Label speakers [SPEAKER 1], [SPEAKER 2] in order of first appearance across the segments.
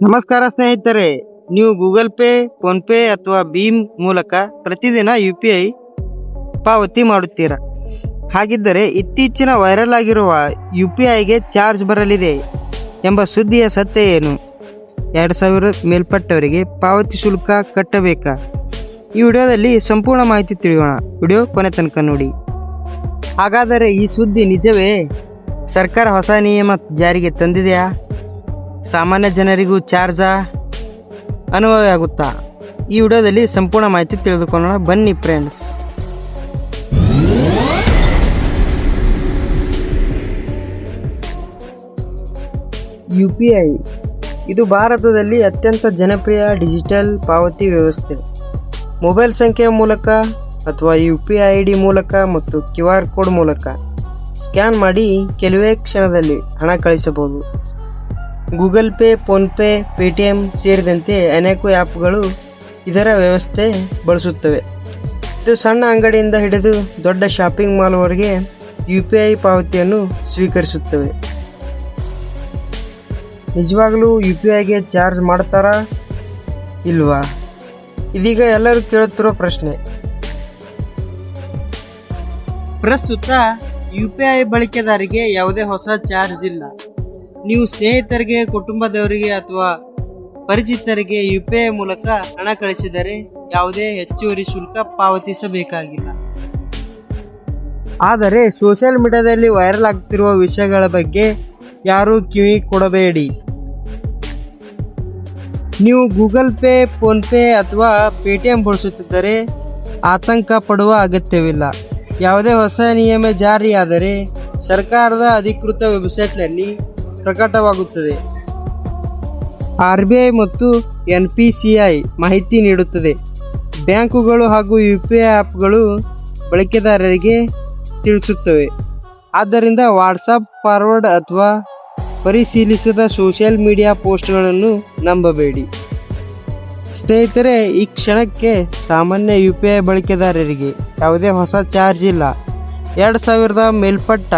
[SPEAKER 1] ನಮಸ್ಕಾರ ಸ್ನೇಹಿತರೆ, ನೀವು ಗೂಗಲ್ ಪೇ, ಫೋನ್ ಪೇ ಅಥವಾ ಭೀಮ್ ಮೂಲಕ ಪ್ರತಿದಿನ UPI ಪಾವತಿ ಮಾಡುತ್ತೀರಾ? ಹಾಗಿದ್ದರೆ ಇತ್ತೀಚಿನ ವೈರಲ್ ಆಗಿರುವ UPIಗೆ ಚಾರ್ಜ್ ಬರಲಿದೆ ಎಂಬ ಸುದ್ದಿಯ ಸತ್ಯ ಏನು? 2000 ಮೇಲ್ಪಟ್ಟವರಿಗೆ ಪಾವತಿ ಶುಲ್ಕ ಕಟ್ಟಬೇಕಾ? ಈ ವಿಡಿಯೋದಲ್ಲಿ ಸಂಪೂರ್ಣ ಮಾಹಿತಿ ತಿಳಿಯೋಣ. ವಿಡಿಯೋ ಕೊನೆ ತನಕ ನೋಡಿ. ಹಾಗಾದರೆ ಈ ಸುದ್ದಿ ನಿಜವೇ? ಸರ್ಕಾರ ಹೊಸ ನಿಯಮ ಜಾರಿಗೆ ತಂದಿದೆಯಾ? ಸಾಮಾನ್ಯ ಜನರಿಗೂ ಚಾರ್ಜ ಅನುಭವ ಆಗುತ್ತಾ? ಈ ವಿಡಿಯೋದಲ್ಲಿ ಸಂಪೂರ್ಣ ಮಾಹಿತಿ ತಿಳಿದುಕೊಳ್ಳೋಣ. ಬನ್ನಿ ಫ್ರೆಂಡ್ಸ್. UPI ಇದು ಭಾರತದಲ್ಲಿ ಅತ್ಯಂತ ಜನಪ್ರಿಯ ಡಿಜಿಟಲ್ ಪಾವತಿ ವ್ಯವಸ್ಥೆ. ಮೊಬೈಲ್ ಸಂಖ್ಯೆಯ ಮೂಲಕ ಅಥವಾ UPI ID ಮೂಲಕ ಮತ್ತು QR ಕೋಡ್ ಮೂಲಕ ಸ್ಕ್ಯಾನ್ ಮಾಡಿ ಕೆಲವೇ ಕ್ಷಣದಲ್ಲಿ ಹಣ ಕಳಿಸಬಹುದು. Google pay, phone pay, Paytm ಸೇರಿದಂತೆ ಅನೇಕ ಆ್ಯಪ್ಗಳು ಇದರ ವ್ಯವಸ್ಥೆ ಬಳಸುತ್ತವೆ. ಇದು ಸಣ್ಣ ಅಂಗಡಿಯಿಂದ ಹಿಡಿದು ದೊಡ್ಡ ಶಾಪಿಂಗ್ ಮಾಲ್ವರೆಗೆ UPI ಪಾವತಿಯನ್ನು ಸ್ವೀಕರಿಸುತ್ತವೆ. ನಿಜವಾಗಲೂ UPIಗೆ ಚಾರ್ಜ್ ಮಾಡ್ತಾರಾ ಇಲ್ವಾ? ಇದೀಗ ಎಲ್ಲರೂ ಕೇಳುತ್ತಿರೋ ಪ್ರಶ್ನೆ. ಪ್ರಸ್ತುತ UPI ಬಳಕೆದಾರರಿಗೆ ಯಾವುದೇ ಹೊಸ ಚಾರ್ಜ್ ಇಲ್ಲ. ನೀವು ಸ್ನೇಹಿತರಿಗೆ, ಕುಟುಂಬದವರಿಗೆ ಅಥವಾ ಪರಿಚಿತರಿಗೆ UPI ಮೂಲಕ ಹಣ ಕಳಿಸಿದರೆ ಯಾವುದೇ ಹೆಚ್ಚುವರಿ ಶುಲ್ಕ ಪಾವತಿಸಬೇಕಾಗಿಲ್ಲ. ಆದರೆ ಸೋಷಿಯಲ್ ಮೀಡಿಯಾದಲ್ಲಿ ವೈರಲ್ ಆಗ್ತಿರುವ ವಿಷಯಗಳ ಬಗ್ಗೆ ಯಾರೂ ಕಿವಿ ಕೊಡಬೇಡಿ. ನೀವು ಗೂಗಲ್ ಪೇ, ಫೋನ್ ಪೇ ಅಥವಾ ಪೇಟಿಎಂ ಬಳಸುತ್ತಿದ್ದರೆ ಆತಂಕ ಪಡುವ ಅಗತ್ಯವಿಲ್ಲ. ಯಾವುದೇ ಹೊಸ ನಿಯಮ ಜಾರಿಯಾದರೆ ಸರ್ಕಾರದ ಅಧಿಕೃತ ವೆಬ್ಸೈಟ್ನಲ್ಲಿ ಪ್ರಕಟವಾಗುತ್ತದೆ. RBI ಮತ್ತು NPCI ಮಾಹಿತಿ ನೀಡುತ್ತದೆ. ಬ್ಯಾಂಕುಗಳು ಹಾಗೂ UPI ಆ್ಯಪ್ಗಳು ಬಳಕೆದಾರರಿಗೆ ತಿಳಿಸುತ್ತವೆ. ಆದ್ದರಿಂದ ವಾಟ್ಸಪ್ ಫಾರ್ವರ್ಡ್ ಅಥವಾ ಪರಿಶೀಲಿಸಿದ ಸೋಷಿಯಲ್ ಮೀಡಿಯಾ ಪೋಸ್ಟ್ಗಳನ್ನು ನಂಬಬೇಡಿ. ಸ್ನೇಹಿತರೆ, ಈ ಕ್ಷಣಕ್ಕೆ ಸಾಮಾನ್ಯ UPI ಬಳಕೆದಾರರಿಗೆ ಯಾವುದೇ ಹೊಸ ಚಾರ್ಜ್ ಇಲ್ಲ. 2000 ಮೇಲ್ಪಟ್ಟ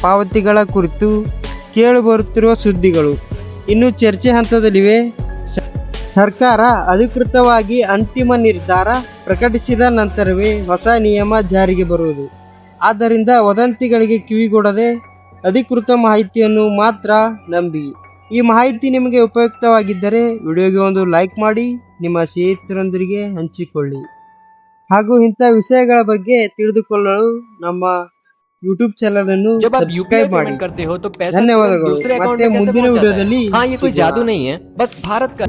[SPEAKER 1] ಪಾವತಿಗಳ ಕುರಿತು ಕೇಳಿಬರುತ್ತಿರುವ ಸುದ್ದಿಗಳು ಇನ್ನೂ ಚರ್ಚೆ ಹಂತದಲ್ಲಿವೆ. ಸರ್ಕಾರ ಅಧಿಕೃತವಾಗಿ ಅಂತಿಮ ನಿರ್ಧಾರ ಪ್ರಕಟಿಸಿದ ನಂತರವೇ ಹೊಸ ನಿಯಮ ಜಾರಿಗೆ ಬರುವುದು. ಆದ್ದರಿಂದ ವದಂತಿಗಳಿಗೆ ಕಿವಿಗೊಡದೆ ಅಧಿಕೃತ ಮಾಹಿತಿಯನ್ನು ಮಾತ್ರ ನಂಬಿ. ಈ ಮಾಹಿತಿ ನಿಮಗೆ ಉಪಯುಕ್ತವಾಗಿದ್ದರೆ ವಿಡಿಯೋಗೆ ಒಂದು ಲೈಕ್ ಮಾಡಿ, ನಿಮ್ಮ ಸ್ನೇಹಿತರೊಂದಿಗೆ ಹಂಚಿಕೊಳ್ಳಿ. ಹಾಗೂ ಇಂಥ ವಿಷಯಗಳ ಬಗ್ಗೆ ತಿಳಿದುಕೊಳ್ಳಲು ನಮ್ಮ ಯೂಟ್ಯೂಬ್ ಚಾನಲ್ ಅನ್ನು ಸಬ್ಸ್ಕ್ರೈಬ್ ಮಾಡಿ. ಧನ್ಯವಾದಗಳು. ಮತ್ತೆ ಮುಂದಿನ ವಿಡಿಯೋದಲ್ಲಿ
[SPEAKER 2] हाँ, ये कोई जादू नहीं है, बस भारत का